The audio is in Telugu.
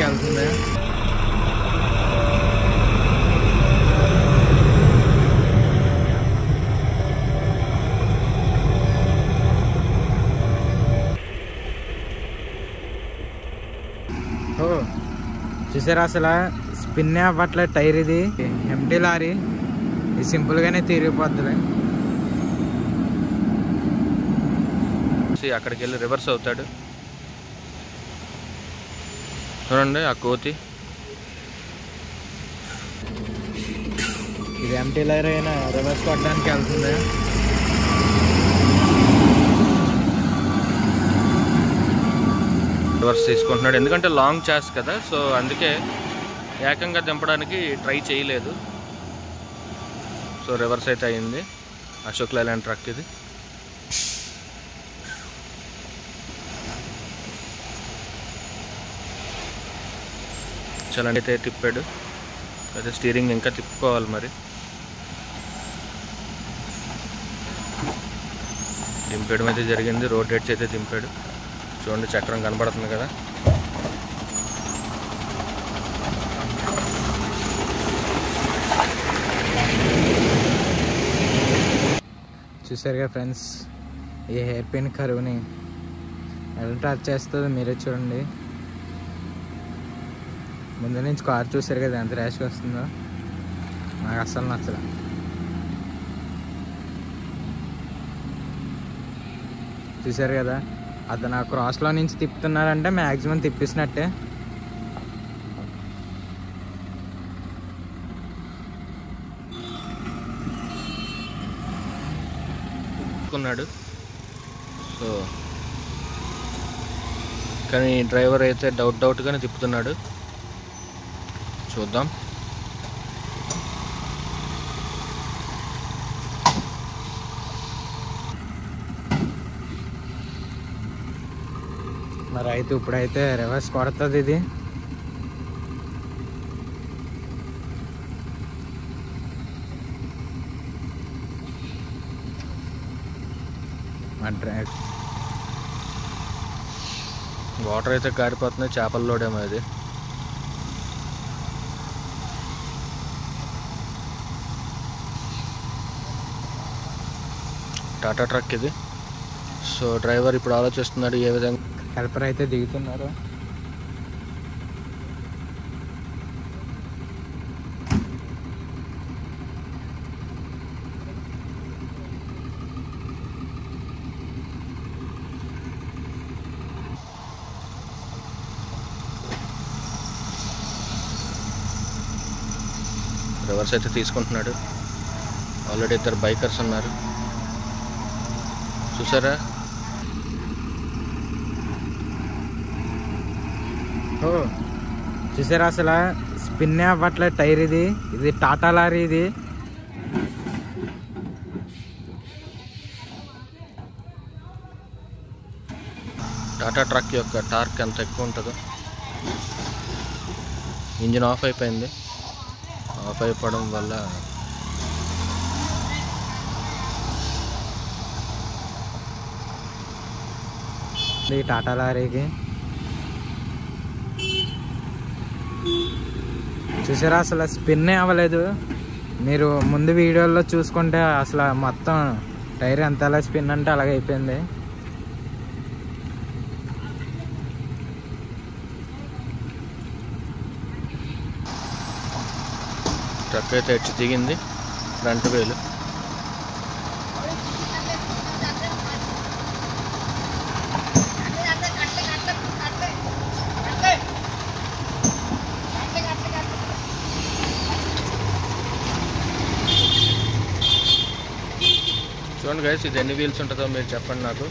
పట్టడానికి వెళ్తుంది. చూసారా అసలు స్పిన్ అవ్వట్లే టైర్. ఇది ఎంటీ లారీ, ఇది సింపుల్ గానే తిరిగిపోద్ది. అక్కడికి వెళ్ళి రివర్స్ అవుతాడు. చూడండి ఆ కోతి. ఇది ఎంటీ లారీ అయినా రివర్స్ కొట్టడానికి వెళ్తుంది. రివర్స్ తీసుకుంటున్నాడు ఎందుకంటే లాంగ్ చాస్ కదా, సో అందుకే ఏకంగా దింపడానికి ట్రై చేయలేదు. సో రివర్స్ అయితే అయింది. అశోక్ లైలాండ్ ట్రక్ ఇది. చలండి అయితే తిప్పాడు. అయితే స్టీరింగ్ ఇంకా తిప్పుకోవాలి మరి. దింపేయడం అయితే జరిగింది. రోడ్ హెడ్స్ అయితే దింపాడు. చూడండి చక్రం కనబడుతుంది కదా. చూసారుగా ఫ్రెండ్స్, ఈ హెయిర్ పిన్ కరువుని ఎలా టచ్ చేస్తుందో మీరే చూడండి. ముందు నుంచి కార్ చూసారు కదా ఎంత ర్యాష్గా వస్తుందో. నాకు అస్సలు నచ్చలే. చూసారు కదా, అతను ఆ క్రాస్లో నుంచి తిప్పుతున్నారంటే మ్యాక్సిమం తిప్పిస్తున్నట్టే. ఉన్నాడు. సో కానీ డ్రైవర్ అయితే డౌట్గానే తిప్పుతున్నాడు. చూద్దాం. మరి అయితే ఇప్పుడైతే రివర్స్ కొడుతుంది ఇది. వాటర్ అయితే కారిపోతున్నాయి. చేపల లోడేమో ఇది. టాటా ట్రక్ ఇది. సో డ్రైవర్ ఇప్పుడు ఆలోచిస్తున్నాడు ఏ విధంగా. హెల్పర్ అయితే దిగుతున్నారు. రివర్స్ అయితే తీసుకుంటున్నాడు. ఆల్రెడీ ఇద్దరు బైకర్స్ ఉన్నారు చూసారా. చూసారా అసలు స్పిన్ అవ్వట్లే టైర్. ఇది టాటా లారీ. ఇది టాటా ట్రక్ యొక్క టార్క్ ఎంత ఎక్కువ ఉంటుందో. ఇంజిన్ ఆఫ్ అయిపోయింది. ఆఫ్ అయిపోవడం వల్ల ఈ టాటా లారీకి చూసారా అసలు స్పిన్ అవ్వలేదు. మీరు ముందు వీడియోలో చూసుకుంటే అసలు మొత్తం టైర్ ఎంత అలా స్పిన్ అంటే అలాగే అయిపోయింది. ట్రక్ అయితే వచ్చి దిగింది. ఫ్రంట్ వేలు చూడండి గైస్, ఇది ఎన్ని వీల్స్ ఉంటుందో మీరు చెప్పండి నాకు.